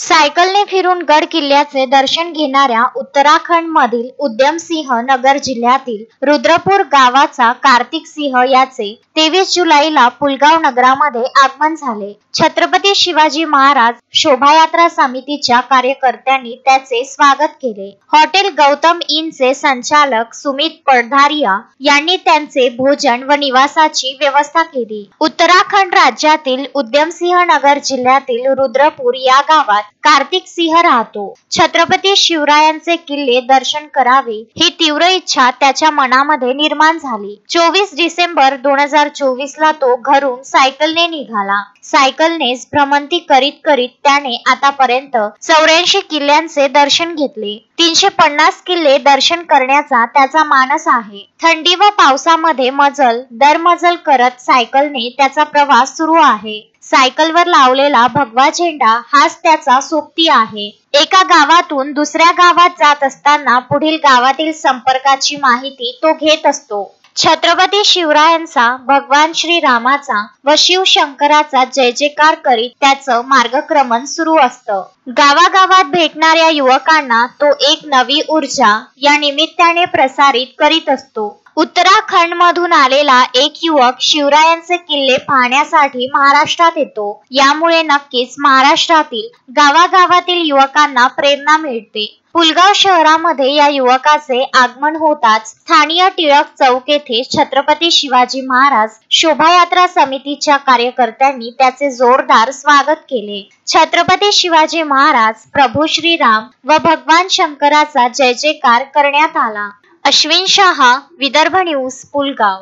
सायकलने फिरून गड किल्ल्याचे दर्शन घेणाऱ्या उत्तराखंडमधील उधमसिंह नगर जिल्ह्यातील रुद्रपूर गावाचा कार्तिक सिंह याचे 23 जुलैला पुलगाव नगरामध्ये आगमन झाले। छत्रपती शिवाजी महाराज शोभायात्रा समितीच्या कार्यकर्त्यांनी त्याचे स्वागत केले। हॉटेल गौतम इनचे संचालक सुमित पडधारिया यांनी त्यांचे भोजन व निवासाची व्यवस्था केली। उत्तराखंड राज्यातील उधमसिंह नगर जिल्ह्यातील रुद्रपूर या गावात कार्तिक सिंह राहतो। छत्रपती शिवरायांचे किल्ले दर्शन करावे ही तीव्र इच्छा त्याच्या मनामध्ये निर्माण झाली। 24 डिसेंबर 2024 ला तो घरून सायकलने निघाला। सायकलनेच भ्रमंती करीत करीत त्याने आतापर्यंत 84 किल्ल्यांचे दर्शन घेतले। 350 किल्ले दर्शन करण्याचा त्याचा मानस आहे। थंडी व पावसामध्ये मजल दर मजल करत सायकलने त्याचा प्रवास सुरू आहे। सायकलवर लावलेला भगवा झेंडा हाच त्याचा सोबती आहे। एका गावातून दुसऱ्या गावात जात असताना पुढील गावातील संपर्काची माहिती तो घेत असतो। छत्रपती शिवरायांचा, भगवान श्रीरामाचा व शिवशंकराचा जय जयकार करीत त्याचं मार्गक्रमण सुरू असतं। गावागावात भेटणाऱ्या युवकांना तो एक नवी ऊर्जा या निमित्ताने प्रसारित करीत असतो। उत्तराखंड मधून आलेला एक युवक शिवरायांचे किल्ले पाहण्यासाठी महाराष्ट्रात येतो। यामुळे नक्कीच महाराष्ट्रातील गावागावातील युवकांना प्रेरणा मिळते। पुलगाव शहरामध्ये या युवकाचे आगमन होताच स्थानीय टिळक चौक येथे छत्रपती शिवाजी महाराज शोभायात्रा समितीच्या कार्यकर्त्यांनी त्याचे जोरदार स्वागत केले। छत्रपती शिवाजी महाराज, प्रभू श्रीराम व भगवान शंकराचा जय जयकार करण्यात आला। अश्विन शहा, विदर्भ न्यूज, पुलगाव।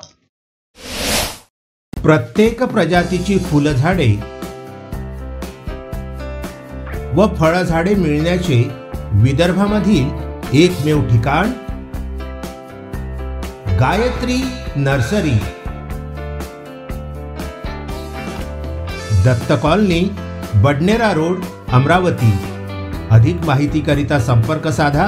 प्रत्येक प्रजातीची फुलझाडे व फळझाडे मिळण्याचे विदर्भामधील एकमेव ठिकाण Gayatri nursery, Datta colony, Badnera road, Amravati. अधिक माहिती करिता संपर्क साधा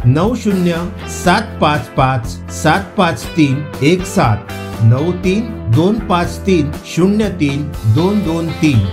9075575317 9325303223।